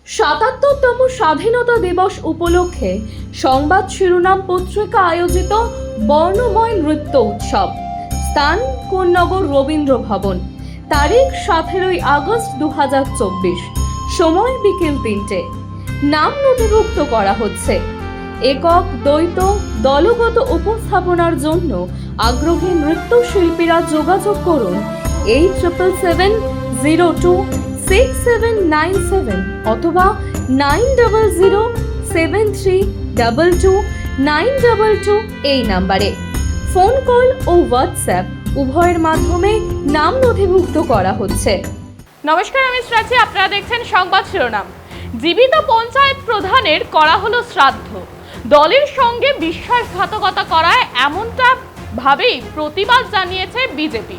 ৭৭তম স্বাধীনতা দিবস উপলক্ষে সংবাদ শিরোনাম পত্রিকা আয়োজিত বর্ণময় নৃত্য উৎসব। স্থান কোন্নগর রবীন্দ্র ভবন। তারিখ 17ই আগস্ট 2024। সময় বিকেল 3টে। নাম নথিভুক্ত করা হচ্ছে। একক, দ্বৈত, দলগত উপস্থাপনার জন্য আগ্রহী নৃত্যশিল্পীরা যোগাযোগ করুন 87026797 অথবা 9007322922 এই নাম্বারে। ফোন কল ও হোয়াটসঅ্যাপ উভয়ের মাধ্যমে নাম নথিভুক্ত করা হচ্ছে। নমস্কার, আমি শ্রাচি। আপনারা দেখছেন সংবাদ শিরোনাম। জীবিত পঞ্চায়েত প্রধানের করা হলো শ্রাদ্ধ। দলের সঙ্গে বিশ্বাসঘাতকতা করায় এমনটা ভাবেই প্রতিবাদ জানিয়েছে বিজেপি।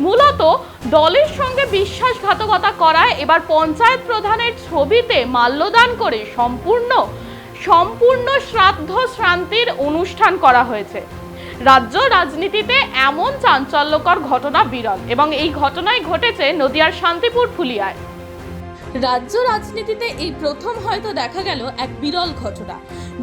মূলত দলের সঙ্গে বিশ্বাসঘাতকতা করায় এবার পঞ্চায়েত প্রধানের ছবিতে মাল্যদান করে সম্পূর্ণ শ্রাদ্ধ শান্তির অনুষ্ঠান করা হয়েছে। রাজ্য রাজনীতিতে এমন চাঞ্চল্যকর ঘটনা বিরল, এবং এই ঘটনাই ঘটেছে নদিয়ার শান্তিপুর ফুলিয়ায়। রাজ্য রাজনীতিতে এই প্রথম হয়তো দেখা গেল এক বিরল ঘটনা।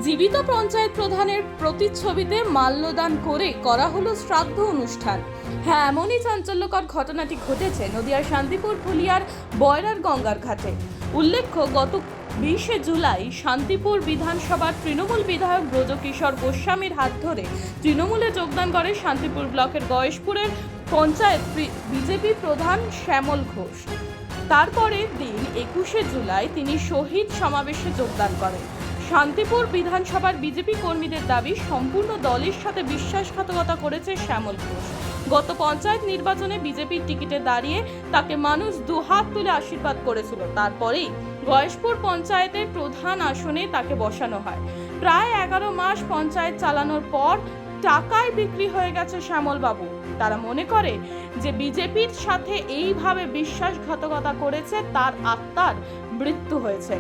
জীবিত পঞ্চায়েত প্রধানের প্রতিচ্ছবিতে মাল্যদান করে করা হলো শ্রাদ্ধ অনুষ্ঠান। হ্যাঁ, এমনই চাঞ্চল্যকর ঘটনাটি ঘটেছে নদিয়ার শান্তিপুর ফুলিয়ার বয়রার গঙ্গার ঘাটে। উল্লেখ্য, গত 20শে জুলাই শান্তিপুর বিধানসভার তৃণমূল বিধায়ক ব্রজকিশোর গোস্বামীর হাত ধরে তৃণমূলে যোগদান করে শান্তিপুর ব্লকের গয়েশপুরের পঞ্চায়েত বিজেপি প্রধান শ্যামল ঘোষ। তারপরের দিন 21শে জুলাই তিনি শহীদ সমাবেশে যোগদান করেন। শান্তিপুর বিধানসভার বিজেপি কর্মীদের দাবি, সম্পূর্ণ দলের সাথে বিশ্বাসঘাতকতা করেছে শ্যামল ঘোষ। গত পঞ্চায়েত নির্বাচনে বিজেপির টিকিটে দাঁড়িয়ে তাকে মানুষ দুহাত তুলে আশীর্বাদ করেছিল। তারপরেই গয়েশপুর পঞ্চায়েতের প্রধান আসনে তাকে বসানো হয়। প্রায় 11 মাস পঞ্চায়েত চালানোর পর টাকায় বিক্রি হয়ে গেছে শ্যামল বাবু। তারা মনে করে যে বিজেপির সাথে এইভাবে বিশ্বাসঘাতকতা করেছে, তার আত্মার মৃত্যু হয়েছে।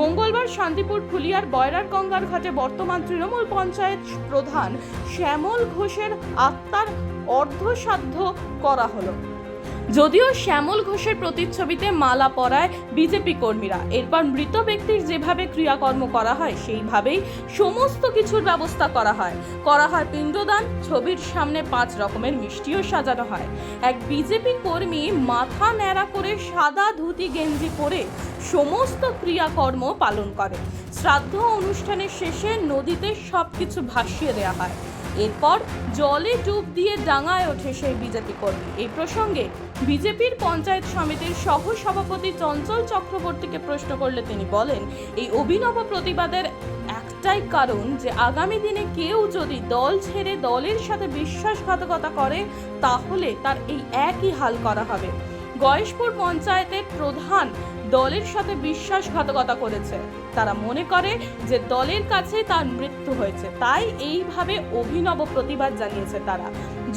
মঙ্গলবার শান্তিপুর ফুলিয়ার বয়রার গঙ্গার ঘাটে বর্তমান তৃণমূল পঞ্চায়েত প্রধান শ্যামল ঘোষের আত্মার অর্ধশ্রাদ্ধ করা হলো। যদিও শ্যামল ঘোষের প্রতিচ্ছবিতে মালা পরায় বিজেপি কর্মীরা। এরপর মৃত ব্যক্তির যেভাবে ক্রিয়াকর্ম করা হয় সেইভাবেই সমস্ত কিছুর ব্যবস্থা করা হয় পিণ্ডদান। ছবির সামনে 5 রকমের মিষ্টিও সাজানো হয়। এক বিজেপি কর্মী মাথা ন্যাড়া করে সাদা ধুতি গেঞ্জি পরে সমস্ত ক্রিয়াকর্ম পালন করে। শ্রাদ্ধ অনুষ্ঠানের শেষে নদীতে সবকিছু ভাসিয়ে দেওয়া হয়। এরপর জলে ডুব দিয়ে ডাঙায় ওঠে সেই বিজেপি কর্মী। এই প্রসঙ্গে বিজেপির পঞ্চায়েত সমিতির সহ সভাপতি চঞ্চল চক্রবর্তীকে প্রশ্ন করলে তিনি বলেন, এই অভিনব প্রতিবাদের একটাই কারণ যে আগামী দিনে কেউ যদি দল ছেড়ে দলের সাথে বিশ্বাসঘাতকতা করে তাহলে তার এই একই হাল করা হবে। গয়েশপুর পঞ্চায়েতের প্রধান দলের সাথে বিশ্বাসঘাতকতা করেছে। তারা মনে করে যে দলের কাছে তার মৃত্যু হয়েছে, তাই এইভাবে অভিনব প্রতিবাদ জানিয়েছে তারা।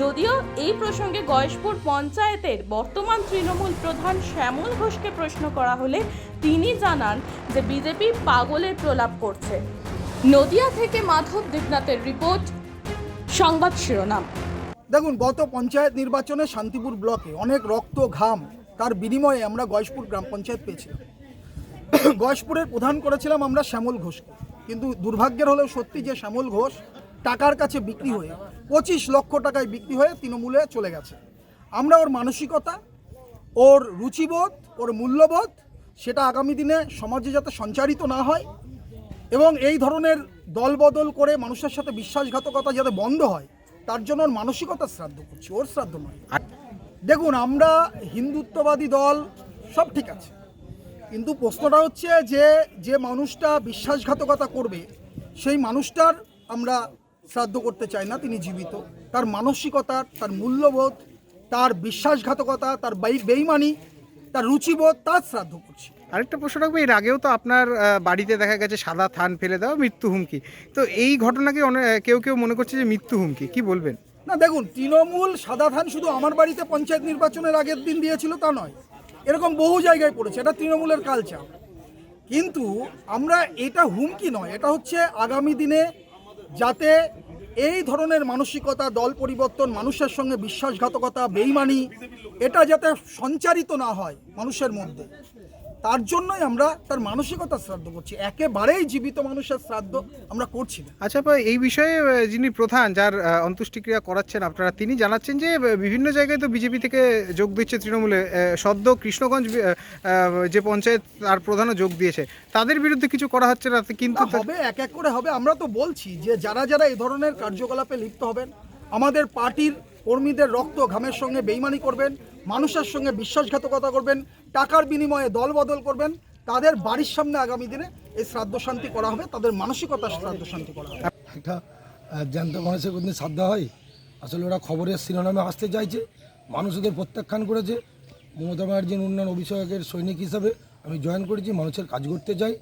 যদিও এই প্রসঙ্গে গয়েশপুর পঞ্চায়েতের বর্তমান তৃণমূল প্রধান শ্যামল ঘোষকে প্রশ্ন করা হলে তিনি জানান যে বিজেপি পাগলের প্রলাপ করছে। নদিয়া থেকে মাধব দেবনাথের রিপোর্ট, সংবাদ শিরোনাম। দেখুন, গত পঞ্চায়েত নির্বাচনে শান্তিপুর ব্লকে অনেক রক্ত ঘাম, তার বিনিময়ে আমরা গয়েশপুর গ্রাম পঞ্চায়েত পেয়েছিলাম। গয়েশপুরের প্রধান করেছিলাম আমরা শ্যামল ঘোষকে। কিন্তু দুর্ভাগ্যের হলেও সত্যি যে শ্যামল ঘোষ টাকার কাছে বিক্রি হয়ে 25 লক্ষ টাকায় বিক্রি হয়ে তৃণমূলে চলে গেছে। আমরা ওর মানসিকতা, ওর রুচিবোধ, ওর মূল্যবোধ সেটা আগামী দিনে সমাজে যাতে সঞ্চারিত না হয় এবং এই ধরনের দলবদল করে মানুষের সাথে বিশ্বাসঘাতকতা যাতে বন্ধ হয়, তার জন্য ওর মানসিকতার শ্রাদ্ধ করছি, ওর শ্রাদ্ধ নয়। দেখুন, আমরা হিন্দুত্ববাদী দল, সব ঠিক আছে, কিন্তু প্রশ্নটা হচ্ছে যে মানুষটা বিশ্বাসঘাতকতা করবে সেই মানুষটার আমরা শ্রাদ্ধ করতে চাই না। তিনি জীবিত, তার মানসিকতার, তার মূল্যবোধ, তার বিশ্বাসঘাতকতা, তার বেইমানি, তার রুচিবোধ, তার শ্রাদ্ধ করছি। আরেকটা প্রশ্ন রাখবো, এর আগেও তো আপনার বাড়িতে দেখা গেছে সাদা থান ফেলে দেওয়া, মৃত্যু হুমকি। তো এই ঘটনাকে কেউ মনে করছে যে মৃত্যু হুমকি, কি বলবেন? না, দেখুন, তৃণমূল সাদা থান শুধু আমার বাড়িতে পঞ্চায়েত নির্বাচনের আগের দিন দিয়েছিল তা নয়, এরকম বহু জায়গায় পড়েছে, এটা তৃণমূলের কালচার। কিন্তু আমরা এটা হুমকি নয়, এটা হচ্ছে আগামী দিনে যাতে এই ধরনের মানসিকতা, দল পরিবর্তন, মানুষের সঙ্গে বিশ্বাসঘাতকতা, বেইমানি, এটা যাতে সঞ্চারিত না হয় মানুষের মধ্যে, তার জন্যই আমরা তার মানসিকতা শ্রাদ্ধ করছি, একেবারেই জীবিত মানুষের শ্রাদ্ধ আমরা করছি না। আচ্ছা এই বিষয়ে যিনি প্রধান, যার অন্ত্যেষ্টিক্রিয়া করাচ্ছেন আপনারা, তিনি জানাচ্ছেন যে বিভিন্ন জায়গায় তো বিজেপি থেকে যোগ দিচ্ছে তৃণমূলে। সদ্য কৃষ্ণগঞ্জ যে পঞ্চায়েত তার প্রধানও যোগ দিয়েছে, তাদের বিরুদ্ধে কিছু করা হচ্ছে না, কিন্তু হবে এক এক করে হবে। আমরা তো বলছি যে যারা যারা এই ধরনের কার্যকলাপে লিপ্ত হবেন, আমাদের পার্টির কর্মীদের রক্ত ঘামের সঙ্গে বেইমানি করবেন, মানুষের সঙ্গে বিশ্বাসঘাতকতা করবেন, টাকার বিনিময়ে দল বদল করবেন, তাদের বাড়ির সামনে আগামী দিনে এই শ্রাদ্ধ শান্তি করা হবে, তাদের মানসিকতার শ্রাদ্ধ শান্তি করা হবে। একটা জ্যান্ত মানুষের কোনদিন শ্রদ্ধা হয়? আসলে ওরা খবরের শিরোনামে আসতে চাইছে, মানুষ ওদের প্রত্যাখ্যান করেছে। মমতা ব্যানার্জির উন্নয়ন অভিষেকের সৈনিক হিসাবে আমি জয়েন করেছি, মানুষের কাজ করতে চাই,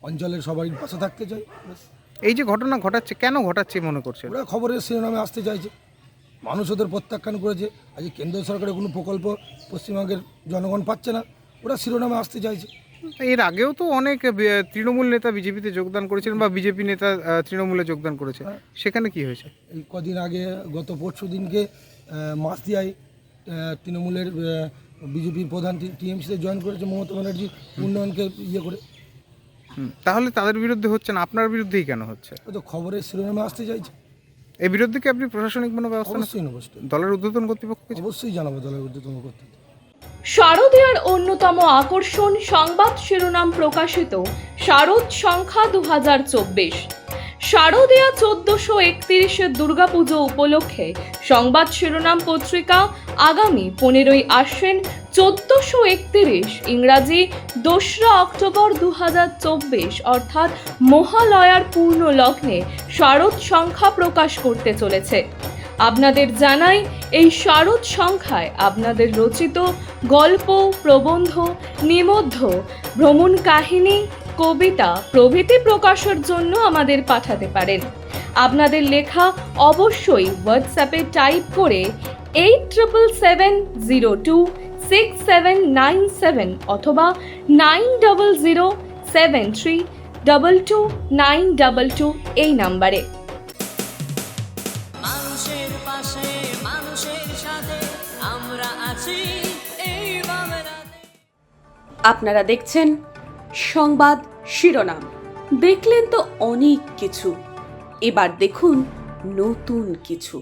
অঞ্চলের সবাই পাশে থাকতে চাই। এই যে ঘটনা ঘটাচ্ছে, কেন ঘটাচ্ছে মনে করছেন? ওরা খবরের শিরোনামে আসতে চাইছে, মানুষ ওদের প্রত্যাখ্যান করেছে। আজ কেন্দ্র সরকারের কোনো প্রকল্প পশ্চিমবঙ্গের জনগণ পাচ্ছে না, ওরা শিরোনামে আসতে চাইছে। এর আগেও তো অনেক তৃণমূল নেতা বিজেপিতে যোগদান করেছিলেন, বা বিজেপি নেতা তৃণমূলে যোগদান করেছে, সেখানে কি হয়েছে? এই কদিন আগে গত পরশু দিনকে মাসদিয়ায় তৃণমূলের বিজেপির প্রধান টিএমসিতে জয়েন করেছে মমতা ব্যানার্জি উন্নয়নকে ইয়ে করে। তাহলে তাদের বিরুদ্ধে হচ্ছে না, আপনার বিরুদ্ধেই কেন হচ্ছে? ও তো খবরের শিরোনামে আসতে চাইছে। এই বিরুদ্ধে কি আপনি প্রশাসনিক কোনো ব্যবস্থা অবশ্যই নেবো, দলের ঊর্ধ্বতন কর্তৃপক্ষকে? অবশ্যই জানাবো দলের ঊর্ধ্বতন কর্তৃপক্ষ। শারদীয়ার অন্যতম আকর্ষণ সংবাদ শিরোনাম প্রকাশিত শারদ সংখ্যা 2024। শারদীয়া 1431 দুর্গাপুজো উপলক্ষে সংবাদ শিরোনাম পত্রিকা আগামী 15ই আশ্বিন 1431 ইংরাজি 2রা অক্টোবর 2024 অর্থাৎ মহালয়ার পূর্ণ লগ্নে শারদ সংখ্যা প্রকাশ করতে চলেছে। আপনাদের জানাই, এই শারদ সংখ্যায় আপনাদের রচিত গল্প, প্রবন্ধ, নিবন্ধ, ভ্রমণ কাহিনী, কবিতা প্রভৃতি প্রকাশের জন্য আমাদের পাঠাতে পারেন। আপনাদের লেখা অবশ্যই হোয়াটসঅ্যাপে টাইপ করে 8770267797 অথবা 9007322922 এই নাম্বারে। মানুষের পাশে মানুষের সাথে আমরা আছি এই বাংলাতে। আপনারা দেখছেন সংবাদ শিরোনাম। দেখলেন তো অনেক কিছু, এবার দেখুন নতুন কিছু।